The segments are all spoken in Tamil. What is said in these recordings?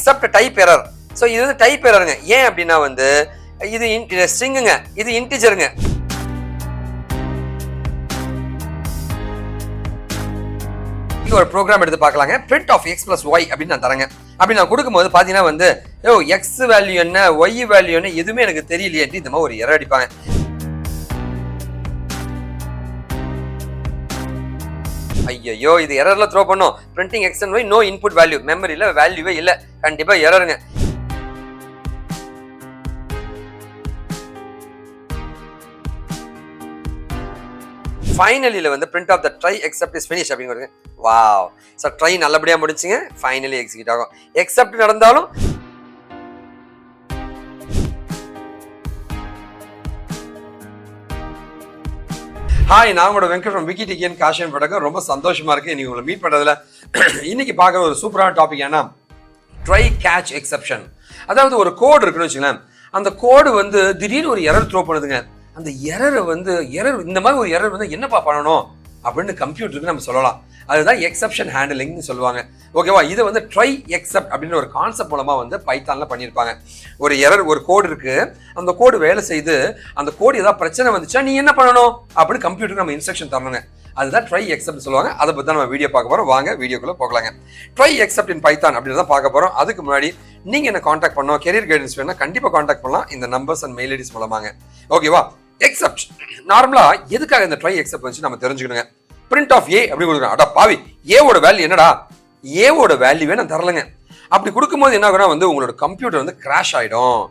Accept type error. ஸோ இது வந்து டைப் எரருங்க. ஏன் அப்படின்னா வந்து இது ஸ்ட்ரிங்குங்க, இது இன்டிஜருங்க. ஒரு ப்ரோக்ராம் எடுத்து பார்க்கலாங்க. print of x plus y அப்படின்னு நான் தரேங்க. அப்படி நான் கொடுக்கும்போது பார்த்தீங்கன்னா வந்து எக்ஸ் வேல்யூ என்ன ஒய் வேல்யூ என்ன எதுவுமே எனக்கு தெரியலையே இந்த மாதிரி ஒரு எரர் அடிப்பாங்க. ஐயோ இது எரர்ல த்ரோ பண்ணோம். Printing X and Y no input value, மெமரியில வேல்யூவே இல்லை, கண்டிப்பா எரருங்க. ஃபைனலில வந்து print of the try except is finished அப்படிங்கிறது. வாவ், சோ ட்ரை நல்லபடியா முடிஞ்சுங்க. ஃபைனலி எக்ஸிக்யூட் ஆகும். எக்ஸெப்ட் நடந்தாலும் ஹாய், நான் உங்களோட வெங்கட் ஃப்ரம் விக்கிடிகன் காஷியன் படக்கம். ரொம்ப சந்தோஷமா இருக்கு இன்னைக்கு உங்களை மீட் பண்றதுல. இன்னைக்கு பார்க்குற ஒரு சூப்பரான டாபிக் என்ன, ட்ரை கேட்ச் எக்ஸெப்ஷன். அதாவது ஒரு கோடு இருக்குன்னு வச்சுங்களேன், அந்த கோடு வந்து திடீர்னு ஒரு எரர் த்ரோ பண்ணுதுங்க. அந்த எரரை வந்து இந்த மாதிரி ஒரு எரர் வந்து என்னப்பா பண்ணணும் அப்படின்னு கம்ப்யூட்டருக்கு நம்ம சொல்லலாம். அதுதான் எக்ஸெப்ஷன் ஹேண்டலிங்னு சொல்லுவாங்க. ஓகேவா, இதை வந்து ட்ரை எக்ஸெப்ட் அப்படின்ற ஒரு கான்செப்ட் மூலமா வந்து பைத்தான்ல பண்ணியிருப்பாங்க. ஒரு எரர், ஒரு கோடு இருக்கு, அந்த கோடு வேலை செய்து அந்த கோடு ஏதாவது பிரச்சனை வந்துச்சா நீ என்ன பண்ணணும் அப்படின்னு கம்ப்யூட்டருக்கு நம்ம இன்ஸ்ட்ரக்ஷன் தரணுங்க. அதுதான் ட்ரை எக்ஸெப்ட் சொல்லுவாங்க. அதை பத்தி நம்ம வீடியோ பார்க்க போறோம். வாங்க வீடியோக்குள்ள போகலாங்க. ட்ரை எக்ஸெப்ட் இன் பைத்தான் அப்படின்னு தான் பார்க்க போறோம். அதுக்கு முன்னாடி நீங்க என்ன கான்டாக்ட் பண்ணோம், கெரியர் கைடன்ஸ் வேணா கண்டிப்பா கான்டாக்ட் பண்ணலாம் இந்த நம்பர்ஸ் அண்ட் மெயில் ஐடிஸ் மூலமாங்க. ஓகேவா, எக்ஸெப்ட் நார்மலா எதுக்காக இந்த ட்ரை எக்ஸெப்ட் வந்து நம்ம தெரிஞ்சுக்கணுங்க. print of a அப்படி கொடுக்குறேன். அடா பாவி, ஏவோட வேல்யூ என்னடா, ஏவோட வேல்யூவே நான் தரலங்க. அப்படி கொடுக்கும்போது என்ன ஆகுனா வந்து உங்களோட கம்ப்யூட்டர் வந்து கிராஷ் ஆயிடும்.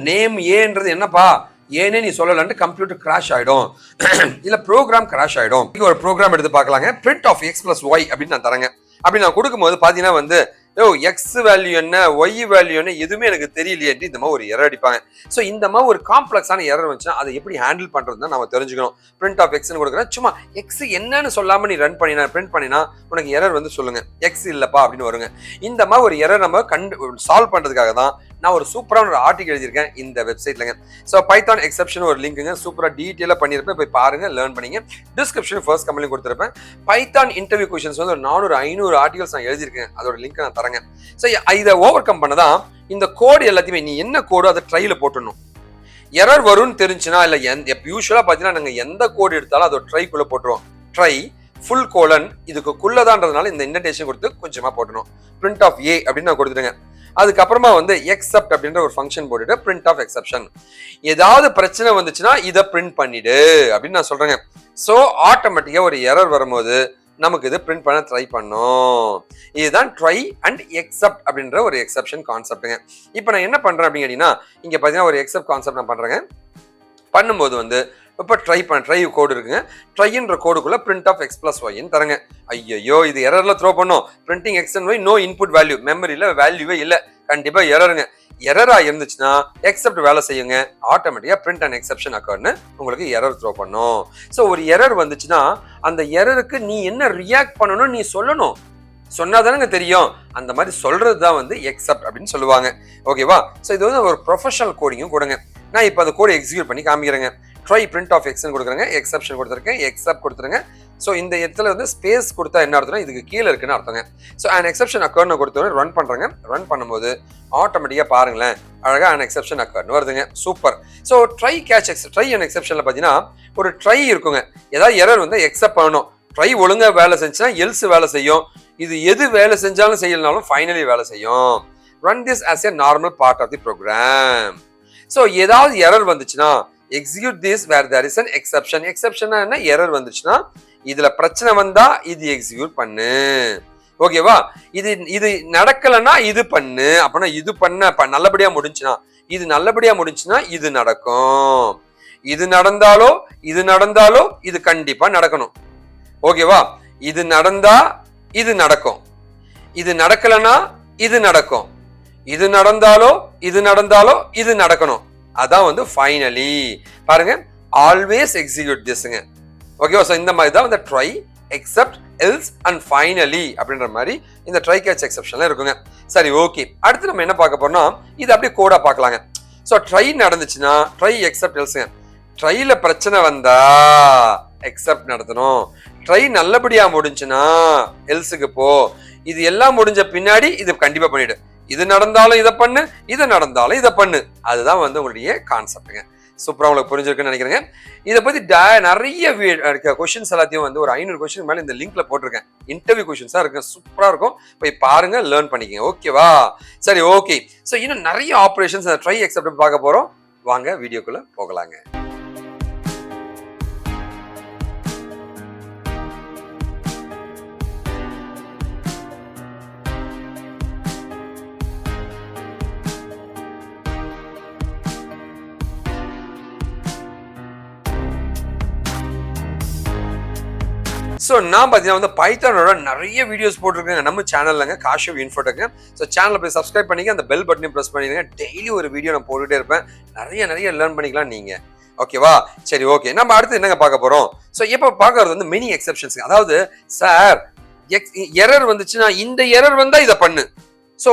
நேம் ஏன்றது என்னப்பா ஏனே நீ சொல்லலன்ட்டு கம்ப்யூட்டர் கிராஷ் ஆயிடும், இல்ல ப்ரோக்ராம் கிராஷ் ஆயிடும். ஒரு ப்ரோக்ராம் எடுத்து பார்க்கலாங்க. print of x plus y அப்படின்னு நான் தரேங்க. அப்படி நான் கொடுக்கும்போது பாத்தீங்கன்னா வந்து எக்ஸ் வேல்யூ என்ன ஒய் வேல்யூ என்ன எதுவுமே எனக்கு தெரியலையே இந்த மாதிரி ஒரு எரர் அடிப்பாங்க. ஸோ இந்த மாதிரி ஒரு காம்ப்ளெக்ஸான எரர் வந்துச்சுன்னா அதை எப்படி ஹேண்டில் பண்றதுன்னு நம்ம தெரிஞ்சுக்கணும். print of x கொடுக்குறேன், சும்மா எக்ஸ் என்னன்னு சொல்லாம நீ பிரிண்ட் பண்ணினா உனக்கு எரர் வந்து சொல்லுங்க, எக்ஸ் இல்லப்பா அப்படின்னு வருங்க. இந்த மாதிரி ஒரு எரர் நம்ம சால்வ் பண்றதுக்காக தான் நான் ஒரு சூப்பரான ஒரு ஆர்டிகல் எழுதியிருக்கேன் இந்த வெப்சைட்லங்க. ஸோ பைத்தான் எக்ஸெப்ஷன் ஒரு லிங்க்குங்க, சூப்பரா டீட்டெயிலாக பண்ணியிருப்பேன், போய் பாருங்க, லேர்ன் பண்ணிங்க. டிஸ்கிரிப்ஷன் ஃபர்ஸ்ட் கமெண்ட்லையும் கொடுத்துருப்பேன். பைத்தான் இன்டர்வியூ கொஸ்டின்ஸ் வந்து ஒரு 400-500 ஆர்டிகல்ஸ் நான் எழுதியிருக்கேன், அதோட லிங்க் நான் தரேங்க. ஸோ இதை ஓவர் கம் பண்ணதான் இந்த கோடு எல்லாத்தையுமே நீ என்ன கோடோ அதை ட்ரைல போட்டுடணும். எரர் வரும்னு தெரிஞ்சுன்னா இல்லை யூஸ்வலா பார்த்தீங்கன்னா நாங்கள் எந்த கோடு எடுத்தாலும் அதோட ட்ரைக்குள்ள போட்டுருவோம். ட்ரை ஃபுல் கோலன் இதுக்குள்ளதான்றதுனால இந்த இன்டென்டேஷன் கொடுத்து கொஞ்சமா போட்டணும். print of a அப்படின்னு நான் கொடுத்துட்டேங்க. அதுக்கப்புறமா வந்து எக்ஸெப்ட் அப்படின்ற ஒரு ஃபங்க்ஷன் போட்டுட்டு print of exception. ஏதாவது பிரச்சனை வந்துச்சுன்னா இதை பிரிண்ட் பண்ணிடு அப்படின்னு நான் சொல்றேங்க. ஸோ ஆட்டோமேட்டிக்கா ஒரு எரர் வரும்போது நமக்கு இது பிரிண்ட் பண்ண ட்ரை பண்ணும். இதுதான் ட்ரை அண்ட் எக்ஸெப்ட் அப்படின்ற ஒரு எக்ஸெப்ஷன் கான்செப்ட்டுங்க. இப்போ நான் என்ன பண்றேன் அப்படின்னு கேட்டீங்கன்னா, இங்க பாத்தீங்கன்னா ஒரு எக்ஸெப்ட் கான்செப்ட் நான் பண்றேங்க. பண்ணும்போது வந்து இப்போ ட்ரை கோடு இருக்குங்க. ட்ரைன்ற கோடுக்குள்ள print of x plus y தரங்க. ஐயோ இது எரர்ல த்ரோ பண்ணும். Printing X and Y no input value, மெமரியில வேல்யூவே இல்லை, கண்டிப்பா எரருங்க. எரரா இருந்துச்சுன்னா எக்ஸெப்ட் வேலை செய்யுங்க, ஆட்டோமேட்டிக்கா print and exception occurன்னு உங்களுக்கு எரர் த்ரோ பண்ணும். ஸோ ஒரு எரர் வந்துச்சுன்னா அந்த எரருக்கு நீ என்ன ரியாக்ட் பண்ணணும் நீ சொல்லணும். சொன்னாதானங்க தெரியும். அந்த மாதிரி சொல்றது தான் வந்து எக்ஸெப்ட் அப்படின்னு சொல்லுவாங்க. ஓகேவா, ஸோ இது வந்து ஒரு ப்ரொஃபஷனல் கோடிங்கும் கொடுங்க. நான் இப்போ அந்த கோடை எக்ஸிக்யூட் பண்ணி காமிக்கிறேங்க. ட்ரை print of x கொடுக்குறேங்க, எக்ஸெப்ஷன் கொடுத்துருக்கேன், எக்ஸெப்ட் கொடுத்துருங்க. ஸோ இந்த இடத்துல வந்து ஸ்பேஸ் கொடுத்தா என்ன அர்த்தம்னா இதுக்கு கீழே இருக்குன்னு அர்த்தங்க. ஸோ an exception occurன்னு கொடுத்து ரன் பண்றேங்க. ரன் பண்ணும்போது ஆட்டோமேட்டிக்கா பாருங்களேன் அழகா an exception occurன்னு வருதுங்க. சூப்பர். ஸோ ட்ரை அண்ட் எக்ஸெப்ஷன்ல பார்த்தீங்கன்னா ஒரு ட்ரை இருக்குங்க. ஏதாவது எரர் வந்து எக்ஸெப்ட் பண்ணணும். ட்ரை ஒழுங்கா வேலை செஞ்சுன்னா எல்ஸ் வேலை செய்யும். இது எது வேலை செஞ்சாலும் செய்யலனாலும் ஃபைனலி வேலை செய்யும். run this as a normal part of the program. So ஏதாவது எரர் வந்துச்சுன்னா execute this where there is an exception. எக்ஸெப்ஷனா என்ன, எரர் வந்துச்சுன்னா இதுல பிரச்சனை வந்தா இது எக்ஸிக்யூட் பண்ணு. ஓகேவா, இது நடக்கலன்னா இது பண்ணு. அப்படின்னா இது பண்ண நல்லபடியா முடிஞ்சுன்னா இது நடக்கும். இது நடந்தாலோ இது கண்டிப்பா நடக்கணும். ஓகேவா, இது நடந்தா இது நடக்கும், இது நடக்கலன்னா இது நடக்கும், இது நடந்தாலோ இது நடக்கணும். அதான் வந்து ஃபைனலி பாருங்க, ஆல்வேஸ் எக்ஸிக்யூட் திஸ்ங்க. ஓகேவா, ஸோ இந்த மாதிரி தான் வந்து try except else and finally அப்படின்ற மாதிரி இந்த ட்ரை கேட்ச் எக்ஸெப்ஷன்ல இருக்குங்க. சரி, ஓகே, அடுத்து நம்ம என்ன பார்க்க போறோம்னா இது அப்படியே கோடா பார்க்கலாங்க. ஸோ ட்ரை நடந்துச்சுன்னா ட்ரை எக்ஸெப்ட் எல்ஸுங்க. ட்ரைல பிரச்சனை வந்தா எக்ஸெப்ட் நடத்தணும். ட்ரை நல்லபடியா முடிஞ்சுன்னா எல்ஸுக்கு போ. இது எல்லாம் முடிஞ்ச பின்னாடி இது கண்டிப்பா பண்ணிடு. இது நடந்தாலும் இதை பண்ணு, இது நடந்தாலும் இதை பண்ணு. அதுதான் வந்து உங்களுடைய கான்செப்டுங்க. சூப்பரா உங்களுக்கு புரிஞ்சிருக்குன்னு நினைக்கிறேங்க. இதை பத்தி நிறைய கொஸ்டின்ஸ் எல்லாத்தையும் வந்து ஒரு 500 கொஸ்டின் மேல இந்த லிங்க்ல போட்டிருக்கேன். இன்டர்வியூ கொஸ்டின்ஸா இருக்கு, சூப்பரா இருக்கும். போய் பாருங்க, லேர்ன் பண்ணிக்கங்க. ஓகேவா? சரி, ஓகே. ஸோ இன்னும் நிறைய ஆப்ரேஷன்ஸ் ட்ரை எக்ஸெப்ட் பார்க்க போறோம். வாங்க வீடியோக்குள்ள போகலாங்க. ஸோ நான் பார்த்தீங்கன்னா வந்து பைத்தானோட நிறைய வீடியோஸ் போட்டிருக்கேங்க நம்ம சேனல்லங்க, காஷிவ் இன்ஃபோடெக். ஸோ சேனலை போய் சப்ஸ்கிரைப் பண்ணிக்க, அந்த பெல் பட்டனையும் ப்ரெஸ் பண்ணிடுங்க. டெய்லி ஒரு வீடியோ நான் போட்டுகிட்டே இருப்பேன். நிறைய லேர்ன் பண்ணிக்கலாம் நீங்கள். ஓகேவா? சரி, ஓகே. நம்ம அடுத்து என்னங்க பார்க்க போகிறோம்? ஸோ இப்போ பார்க்கறது வந்து மினி எக்ஸெப்ஷன்ஸ். அதாவது சார் எரர் வந்துச்சுன்னா இந்த எரர் வந்தா இதை பண்ணு. ஸோ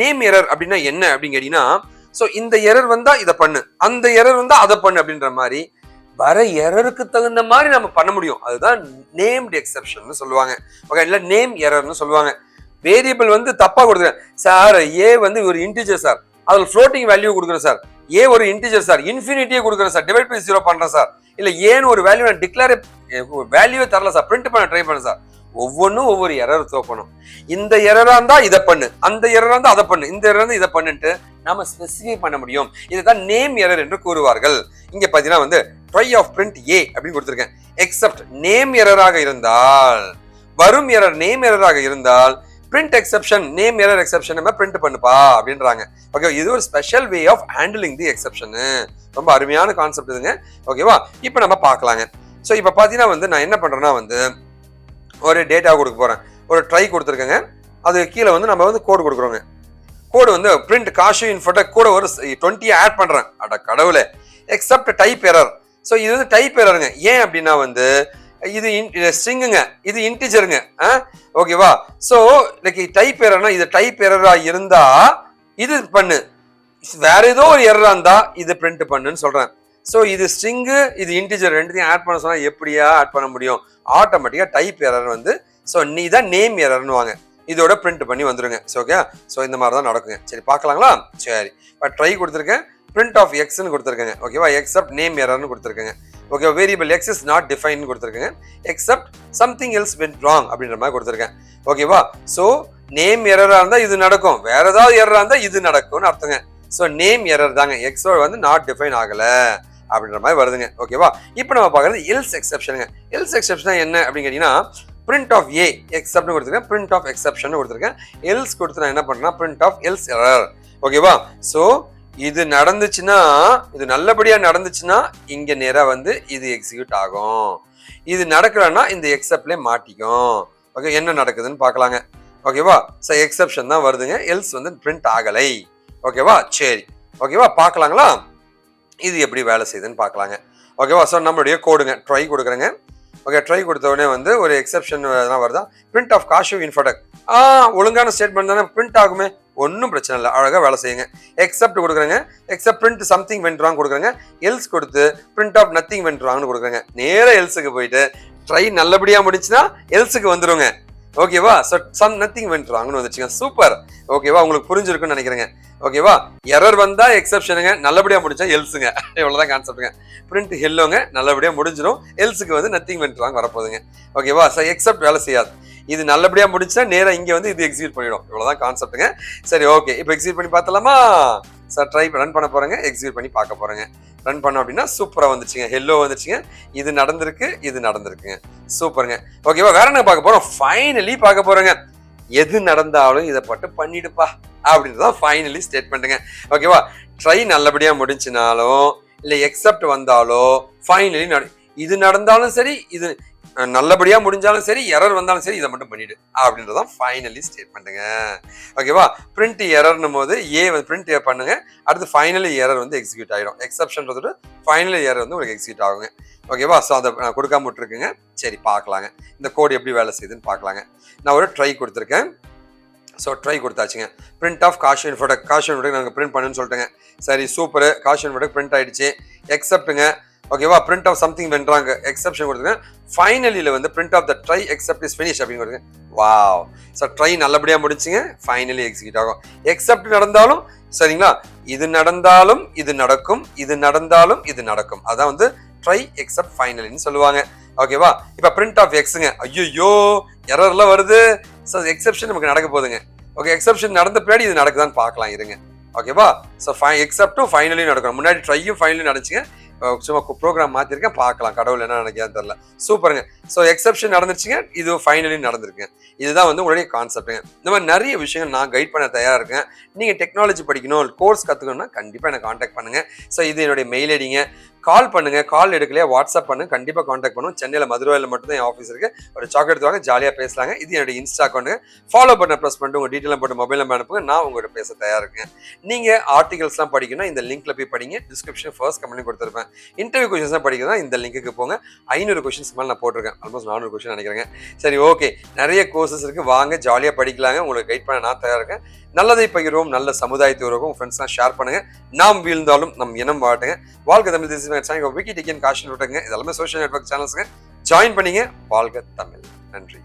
நேம் எரர் அப்படின்னா என்ன அப்படின்னு கேட்டீங்கன்னா, ஸோ இந்த எரர் வந்தா இதை பண்ணு, அந்த எரர் வந்தா அதை பண்ணு அப்படின்ற மாதிரி வர எரருக்கு தகுந்த மாதிரி நம்ம பண்ண முடியும். அதுதான் நேம்டு எக்ஸெப்ஷன் சொல்லுவாங்க. ஓகே, இல்ல நேம் எரர்னு சொல்லுவாங்க. வேரியபிள் வந்து தப்பா கொடுக்குறேன் சார், ஏ வந்து ஒரு இன்டிஜர் சார், அதுல ஃப்ளோட்டிங் வேல்யூ கொடுக்குறேன் சார், ஏ ஒரு இன்டிஜர் சார், இன்ஃபினிட்டியே கொடுக்குறேன் சார், டிவைட் பை 0 பண்றேன் சார், இல்ல ஏன்னு ஒரு வேல்யூ நான் டிக்ளேர் வேல்யூவே தரல சார், பிரிண்ட் பண்ண ட்ரை பண்ண சார். ஒவ்வொன்றும் ஒவ்வொரு எரர் தோக்கணும். இந்த எரரா இருந்தா இதை பண்ணு, அந்த எரரா இருந்தா அதை பண்ணு, இந்த எரரா இருந்தா இதை பண்ணுட்டு நாம ஸ்பெசிஃபை பண்ண முடியும். இதுதான் நேம் எரர் என்று கூறுவார்கள். இங்க பாத்தீங்கன்னா வந்து ட்ரை ஆஃப் பிரிண்ட் ஏ அப்படின்னு கொடுத்திருக்கேன். எக்ஸப்ட் நேம் எரராக இருந்தால், வரும் எரர் நேம் எரராக இருந்தால் print exception, name error exception நம்ம பிரிண்ட் பண்ணுப்பா அப்படின்றாங்க. ஓகே, இது ஒரு special way of handling the exception. ரொம்ப அருமையான கான்செப்ட் இதுங்க. ஓகேவா? இப்போ நம்ம பார்க்கலாங்க. ஸோ இப்போ பார்த்தீங்கன்னா வந்து நான் என்ன பண்றேன்னா வந்து ஒரு டேட்டா கொடுக்க போறேன். ஒரு ட்ரை கொடுத்துருக்கேங்க. அது கீழே வந்து நம்ம வந்து கோடு கொடுக்குறோங்க. கோடு வந்து பிரிண்ட் காஷிவ் இன்ஃபோடெக் கூட ஒரு 20 ஆட் பண்றேன். அட கடவுளே, எக்ஸப்ட் டைப் எரர். ஸோ இது வந்து டைப் எரருங்க. ஏன் அப்படின்னா வந்து இது ஸ்ட்ரிங்குங்க, இது இன்டிஜருங்க. ஓகேவா? ஸோ லைக் டைப் எரர்னா இது டைப் எரரா இருந்தா இது பண்ணு, வேற ஏதோ ஒரு எரரா இருந்தா இது பிரிண்ட் பண்ணுன்னு சொல்றேன். ஸோ இது ஸ்ட்ரிங்கு, இது இன்டிஜர், ரெண்டுத்தையும் ஆட் பண்ண சொன்னா எப்படியா ஆட் பண்ண முடியும்? ஆட்டோமேட்டிக்கா டைப் எரர் வந்து ஸோ நீ தான் நேம் எரர்னு வாங்க, இதோட பிரிண்ட் பண்ணி வந்துருங்க. ஓகே, ஸோ இந்த மாதிரி தான் நடக்குங்க. சரி, பார்க்கலாங்களா? சரி, இப்போ ட்ரை கொடுத்துருக்கேன், பிரிண்ட் ஆஃப் எக்ஸ்ன்னு கொடுத்துருக்கேங்க. ஓகேவா? எக்ஸப்ட் நேம் எரர்னு கொடுத்துருக்கேங்க. Okay, variable X is not define கொடுத்துருக்கேங்க. Except something else went wrong அப்படின்ற மாதிரி கொடுத்துருக்கேன். ஓகேவா? ஸோ நேம் எரரா இருந்தா இது நடக்கும், வேற ஏதாவது எரரா இருந்தா இது நடக்கும்னு அர்த்தங்க. ஸோ நேம் எரர் தாங்க, எக்ஸோட வந்து நாட் டிஃபைன் ஆகல அப்படின்ற மாதிரி வருதுங்க. ஓகேவா? இப்போ நம்ம பார்க்கறது எல்ஸ் எக்ஸெப்ஷனுங்க. எல்ஸ் எக்ஸெப்ஷன் என்ன அப்படின்னு கேட்டீங்கன்னா, பிரிண்ட் ஆஃப் ஏ எக்ஸப்ட்னு கொடுத்துருக்கேன், பிரிண்ட் ஆஃப் எக்ஸெப்ஷன் கொடுத்துருக்கேன். எல்ஸ் கொடுத்து நான் என்ன பண்றேன்னா பிரிண்ட் ஆஃப் எல்ஸ் எரர். ஓகேவா? ஸோ இது நடந்துச்சுன்னா, இது நல்லபடியா நடந்துச்சுன்னா இங்க நேரா வந்து இது எக்ஸிக்யூட் ஆகும். இது நடக்கலன்னா இந்த எக்ஸப்ட்ல மாட்டிக்கும். ஓகே, என்ன நடக்குதுன்னு பார்க்கலாங்க. ஓகேவா? ஸோ எக்ஸெப்ஷன் தான் வருதுங்க, எல்ஸ் வந்து பிரிண்ட் ஆகலை. ஓகேவா? சரி, ஓகேவா? பார்க்கலாங்களா இது எப்படி வேலை செய்யுதுன்னு பார்க்கலாங்க. ஓகேவா? ஸோ நம்மளுடைய கோடுங்க ட்ரை கொடுக்குறேங்க. ஓகே, ட்ரை கொடுத்த உடனே வந்து ஒரு எக்ஸெப்ஷன் வருதா, பிரிண்ட் ஆஃப் காஷிவ் இன்ஃபோடெக். ஒழுங்கான ஸ்டேட்மெண்ட் தானே, பிரிண்ட் ஆகுமே, ஒன்றும் பிரச்சனை இல்லை, அழகாக வேலை செய்யுங்க. எக்ஸப்ட் கொடுக்குறேங்க, accept print something went wrong கொடுக்குறேங்க. எல்ஸ் கொடுத்து பிரிண்ட் ஆஃப் நத்திங் வென்ட் ராங்னு கொடுக்குறேங்க. நேராக எல்ஸுக்கு போயிட்டு ட்ரை நல்லபடியாக முடிச்சுன்னா எல்ஸுக்கு வந்துருங்க. ஓகேவா? ஸோ நத்திங் வென்ட் ராங்னு வந்துச்சுங்க. சூப்பர். ஓகேவா? உங்களுக்கு புரிஞ்சிருக்குன்னு நினைக்கிறேங்க. ஓகேவா? எரர் வந்தா எக்ஸெப்ஷனுங்க, நல்லபடியா முடிச்சா எல்ஸுங்க. இவ்வளவுதான் கான்செப்ட்டுங்க. பிரிண்ட் ஹெல்லோங்க, நல்லபடியா முடிஞ்சிடும். எல்ஸுக்கு வந்து நத்திங் வென்ட் ராங் வரப்போகுதுங்க. ஓகேவா? ஸோ எக்ஸப்ட் வேலை செய்யாது. இது நல்லபடியா முடிச்சா நேரா இங்க வந்து இது எக்ஸிக்யூட் பண்ணிடும். இவ்வளவுதான் கான்செப்ட்டுங்க. சரி, ஓகே, இப்போ எக்ஸிக்யூட் பண்ணி பார்த்தலாமா? சார் ட்ரை ரன் பண்ண போறேங்க, எக்ஸிக்யூட் பண்ணி பார்க்க போறேங்க. ரன் பண்ணோம் அப்படின்னா சூப்பரா வந்துச்சுங்க, ஹெல்லோ வந்துச்சுங்க. இது நடந்திருக்கு, இது நடந்திருக்குங்க. சூப்பருங்க. ஓகேவா? வேற என்ன பார்க்க போறோம்? ஃபைனலி பார்க்க போறேங்க. எது நடந்தாலும் இதை பட்டு பண்ணிடுப்பா அப்படின்றதான் ஃபைனலி ஸ்டேட்மெண்ட்டுங்க. ஓகேவா? ட்ரை நல்லபடியா முடிஞ்சுனாலும் இல்லை எக்ஸப்ட் வந்தாலோ ஃபைனலி இது நடந்தாலும் சரி, இது நல்லபடியா முடிஞ்சாலும் சரி, எரர் வந்தாலும் சரி, இதை மட்டும் பண்ணிடு அப்படின்றதான் ஃபைனலி ஸ்டேட்மெண்ட்டுங்க. ஓகேவா? பிரிண்ட் எரர்னும் போது ஏ வந்து பிரிண்ட் பண்ணுங்க, அடுத்து ஃபைனலி எரர் வந்து எக்ஸிக்யூட் ஆகிடும். எக்ஸப்ஷன்றது ஃபைனலி எரர் வந்து உங்களுக்கு எக்ஸிக்யூட் ஆகுங்க. ஓகேவா? ஸோ அதை நான் கொடுக்காம விட்டுருக்குங்க. சரி, பார்க்கலாங்க இந்த கோடு எப்படி வேலை செய்யுதுன்னு பார்க்கலாங்க. நான் ஒரு ட்ரை கொடுத்துருக்கேன். ஸோ ட்ரை கொடுத்தாச்சுங்க. பிரிண்ட் ஆஃப் காஷிவ் இன்ஃபோடெக், காஷிவ் இன்ஃபோடெக் நாங்கள் பிரிண்ட் பண்ணுன்னு சொல்லிட்டுங்க. சரி, சூப்பர், காஷிவ் இன்ஃபோடெக் பிரிண்ட் ஆயிடுச்சு. எக்ஸப்ட்டுங்க, ஓகேவா, பிரிண்ட் ஆஃப் சம்திங் வென்றாங்க எக்ஸப்ஷன் கொடுத்துருங்க. ஃபைனலியில் வந்து print of the try except is finish அப்படின்னு கொடுங்க. வாவ், ஸோ ட்ரை நல்லபடியாக முடிச்சுங்க, ஃபைனலி எக்ஸிக்யூட் ஆகும். எக்ஸப்ட் நடந்தாலும் சரிங்களா, இது நடந்தாலும் இது நடக்கும், இது நடந்தாலும் இது நடக்கும். அதான் வந்து ட்ரை எக்ஸப்ட் ஃபைனலின்னு சொல்லுவாங்க. ஓகேவா, இப்போ பிரிண்ட் ஆஃப் எக்ஸுங்க, ஐயோ எரர்லாம் வருது, ஸோ எக்ஸப்ஷன் நமக்கு நடக்க போகுதுங்க. ஓகே, எக்ஸப்ஷன் நடந்த பின்னாடி இது நடக்குதான்னு பார்க்கலாம் இருங்க. ஓகேவா, ஸோ எக்ஸப்டும் ஃபைனலியும் நடக்கும். முன்னாடி ட்ரையும் ஃபைனலியும் நடந்துச்சுங்க, சும்மா ப்ரோக்ராம் மாற்றிருக்கேன், பார்க்கலாம் கடவுள் என்ன நினைக்கான்னு தெரியல. சூப்பருங்க. ஸோ எக்ஸப்ஷன் நடந்துச்சுங்க, இது ஃபைனலியும் நடந்திருக்குங்க. இதுதான் வந்து உங்களுடைய கான்செப்ட்டுங்க. இந்த மாதிரி நிறைய விஷயங்கள் நான் கைட் பண்ண தயாராக இருக்கேன். நீங்கள் டெக்னாலஜி படிக்கணும், கோர்ஸ் கற்றுக்கணும்னா கண்டிப்பாக என்னை காண்டாக்ட் பண்ணுங்கள். ஸோ இது என்னுடைய மெயில் ஐடிங்க. கால் பண்ணுங்க, கால் எடுக்கலையா வாட்ஸ்அப் பண்ணுங்க, கண்டிப்பாக காண்டாக்ட் பண்ணுவோம். சென்னையில் மதுரையில் மட்டும் தான் என் ஆஃபீஸ் இருக்கு. ஒரு சாக்லேட் எடுத்து வாங்க, ஜாலியாக பேசலாங்க. இது என்னுடைய இன்ஸ்டா அக்கௌண்ட். ஃபாலோ பண்ண ப்ரெஸ் பண்ணிட்டு உங்கள் டீட்டெயிலாம் போட்டு மொபைல் நம்பர் அனுப்புங்க, நான் உங்கள்கிட்ட பேச தயாராக இருக்கேன். நீங்கள் ஆர்டிகல்ஸ்லாம் படிக்கணும், இந்த லிங்க்ல போய் படிங்க. டிஸ்கிரிப்ஷன் ஃபர்ஸ்ட் கமெண்ட் கொடுத்துருப்பேன். இன்டர்வியூ கொஸ்டின்ஸ்லாம் படிக்கணும், இந்த லிங்க்குக்கு போங்க. 500 கொஸ்டின்ஸ் மேலே நான் போட்டிருக்கேன், ஆல்மோஸ்ட் 400 கொஸ்டின் நினைக்கிறேங்க. சரி, ஓகே, நிறைய கோர்சஸ் இருக்கு, வாங்க ஜாலியாக படிக்கலாங்க. உங்களுக்கு கைட் பண்ண நான் தயாராக இருக்கேன். நல்லதை பகிர்வோம், நல்ல சமுதாயத்தை உருவாக்கும். ஃப்ரெண்ட்ஸ்லாம் ஷேர் பண்ணுங்க. நாம் வீழ்ந்தாலும் நம் இனம் வாட்டுங்க. வாழ்க தமிழ் தேசிய விக்கி டிகேஎன் காஷன் விட்டுங்க. இதெல்லாமே சோஷியல் நெட்வொர்க் சேனல்ஸுங்க. ஜாயின் பண்ணிங்க. வாழ்க தமிழ். நன்றி.